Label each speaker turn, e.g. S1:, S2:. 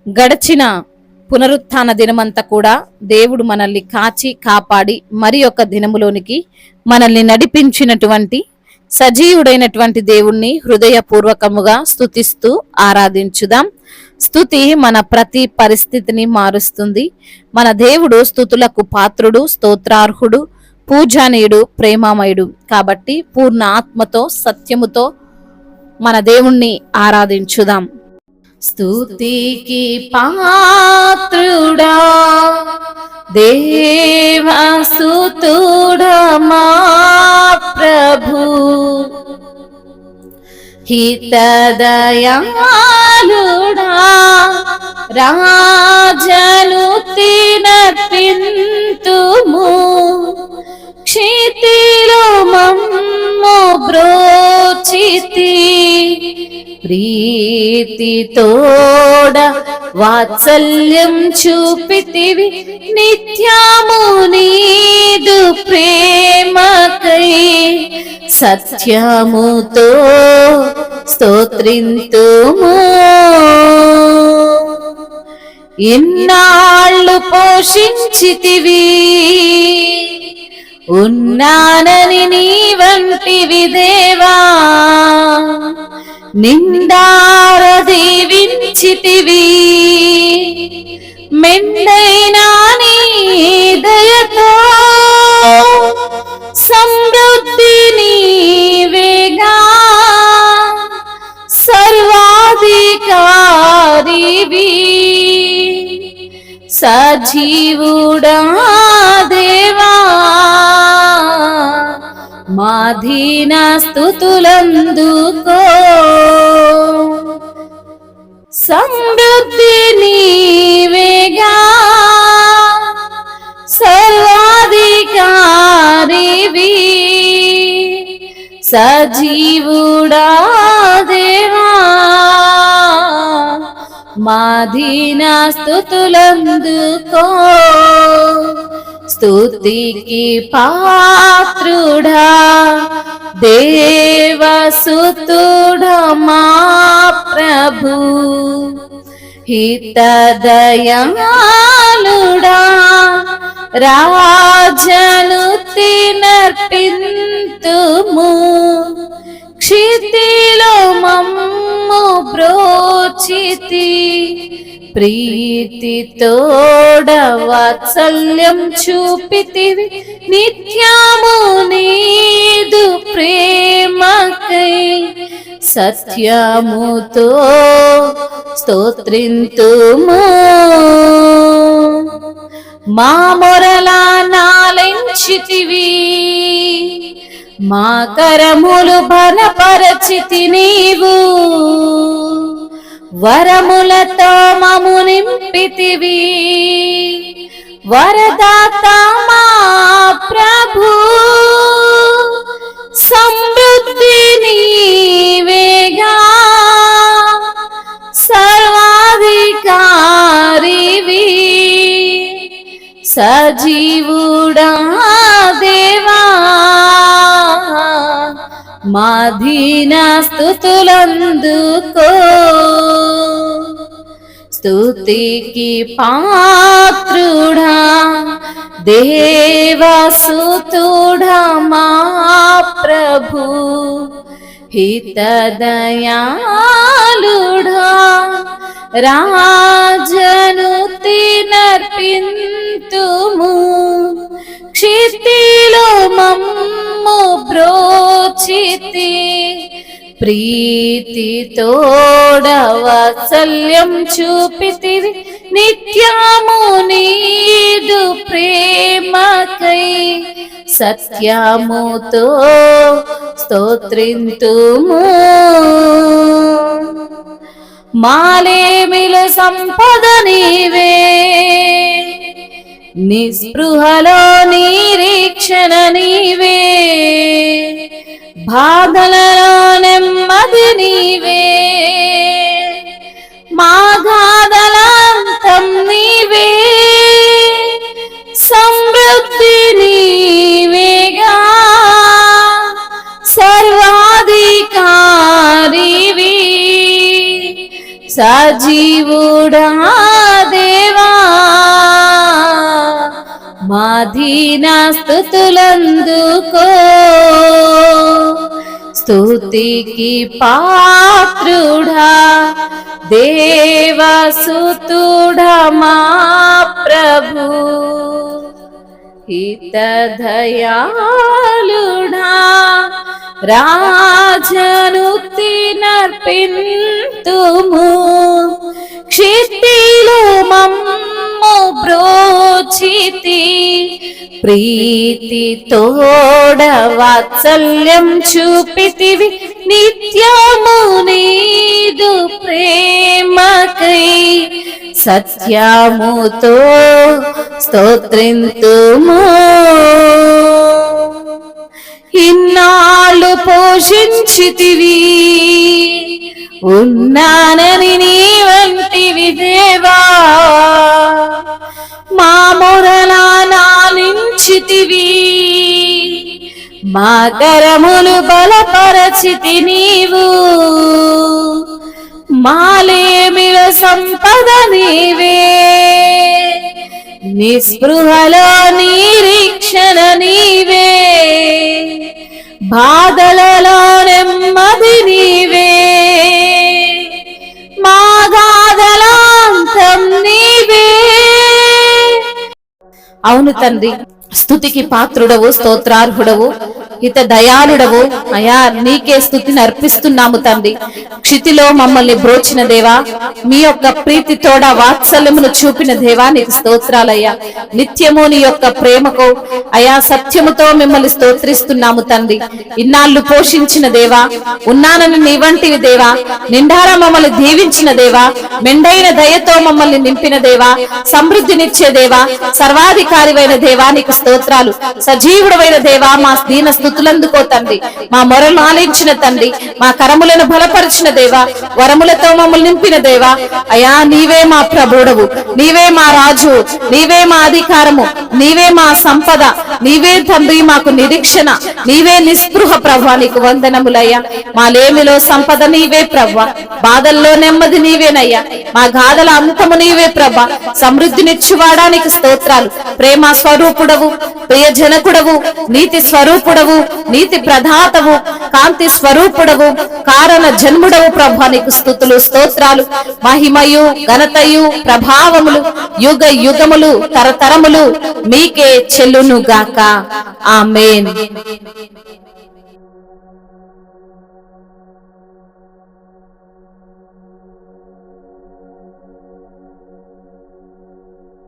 S1: గడిచిన పునరుత్థాన దినమంతా కూడా దేవుడు మనల్ని కాచి కాపాడి మరి ఒక దినములోనికి మనల్ని నడిపించినటువంటి సజీవుడైనటువంటి దేవుణ్ణి హృదయపూర్వకముగా స్తుతిస్తూ ఆరాధించుదాం. స్తుతి మన ప్రతి పరిస్థితిని మారుస్తుంది. మన దేవుడు స్తుతులకు పాత్రుడు, స్తోత్రార్హుడు, పూజనీయుడు, ప్రేమామయుడు. కాబట్టి పూర్ణ ఆత్మతో సత్యముతో మన దేవుణ్ణి ఆరాధించుదాం. స్తుతికి పాత్రుడా దేవసుతుడా మా ప్రభు, హితదయాళుడా రాజను తినర్పింతుము, క్షితిలో మమ్ము బ్రోచితి, ప్రీతితోడ వాత్సల్యం చూపితివి, నిత్యము నీదు ప్రేమకై సత్యముతో స్తోత్రింతుము. ఎన్నాళ్ళు పోషించితివి, ఉన్నానని నీ వంటివి దేవా, నిండార దీవించితివి, మెండైనా నీ దయతో సమృద్ధి నీవేగా, సర్వాధికారివి సజీవుడా దేవా, మాధీన స్తుతులందుకో, సమృద్ధి నీవేగా, సర్వాధికారివి సజీవుడా దేవా, మాధీన స్తుతులందుకో. స్తుతికి పాత్రుడా దేవసుతుడా మా ప్రభు, హితదయాళుడా రాజను తినర్పింతుము, క్షితిలో మమ్ము బ్రోచితి, ప్రీతితోడ వాత్సల్యం చూపితివి, నిత్యము నీదు ప్రేమకై సత్యముతో స్తోత్రింతుము. మా మొరలా నాలించితివి, మా కరములు బలపరచితి నీవు, వరములతో మము నింపితివి, వరదాత మా ప్రభు, సమృద్ధి నీవేగా, సర్వాధికారివి సజీవుడా దేవా, మాధీన స్తుతులందుకో. స్తుతికి పాత్రుడా దేవసుతుడా మా ప్రభు, హితదయాళుడా రాజను తినర్పింతుము, క్షితిలో మమ్ము బ్రోచితి, ప్రీతితోడ వాత్సల్యం చూపితివి, నిత్యము నీదు ప్రేమకై సత్యముతో స్తోత్రింతుము. మాలేమిల సంపద నీవే, నిస్పృహలో నిరీక్షణ నీవే, బాధలలో నెమ్మది నీవే, మా గాథలంతం నీవే, సమృద్ధి నీవేగా, సర్వాధికారివి సజీవుడా దేవా మా దీన స్తుతులందుకో స్తుతికి పాత్రుడా దేవసుతుడా మా ప్రభు హితదయాళుడా రాజనుక్తి నర్పింతుము క్షితిలో మమ్ము బ్రోచితి ప్రీతి తోడ వాత్సల్యం చూపితివి నిత్యము నీదు ప్రేమకై సత్యముతో స్తోత్రింతుము ఇన్నాళ్ళు పోషించితివి ఉన్నానని నీ వంటివి దేవా మా మొరలా నాలించితివి మా కరములు బలపరచితి నీవు మాలేమిల సంపద నీవే నిస్పృహలో నిరీక్షణ నీవే బాధలలో నెమ్మది నీవే మా గాథలాంతం నీవే. అవును తండ్రి, స్తుతికి పాత్రుడవు, స్తోత్రార్హుడవు, హిత దయాళుడవు అయా, నీకే స్తుతిని అర్పిస్తున్నాము తండ్రి. క్షితిలో మమ్మల్ని బ్రోచిన దేవా, మీ యొక్క ప్రీతి తోడ వాత్సల్యమును చూపిన దేవా నీకు స్తోత్రాలయ్యా. నిత్యము నీ యొక్క ప్రేమకు అయా సత్యముతో మిమ్మల్ని స్తోత్రిస్తున్నాము తండ్రి. ఇన్నాళ్ళు పోషించిన దేవా, ఉన్నానని నీ వంటివి దేవా, నిండారా మమ్మల్ని దీవించిన దేవా, మెండైన దయతో మమ్మల్ని నింపిన దేవా, సమృద్ధినిచ్చే దేవా, సర్వాధికారివైన దేవా నీకు స్తోత్రాలు. సజీవుడమైన దేవా మా దీన స్తుతులందుకో తండ్రి. మా మొరలు ఆలించిన తండ్రి, మా కరములను బలపరిచిన దేవా, వరములతో మమ్మల్ని నింపిన దేవా అయా, నీవే మా ప్రభుడవు, నీవే మా రాజు, నీవే మా అధికారము, నీవే మా సంపద, నీవే తండ్రి మాకు నిరీక్షణ, నీవే నిస్పృహ ప్రభా. నీకు వందనములయ్యా. మా లేమిలో సంపద నీవే ప్రభా, బాధల్లో నెమ్మది నీవేనయ్యా. మా గాథల అంతము నీవే ప్రభా. సమృద్ధినిచ్చువాడానికి స్తోత్రాలు. ప్రేమ స్వరూపుడవు, ప్రియజనకుడవు, నీతి స్వరూపుడవు, నీతి ప్రదాతవు, కాంతి స్వరూపుడవు, కారణ జన్ముడవు ప్రభా. నీకు స్తుతులు స్తోత్రాలు. మహిమయు ఘనతయు ప్రభావములు యుగ యుగములు తరతరములు మీకే చెల్లునుగాక. ఆమేన్.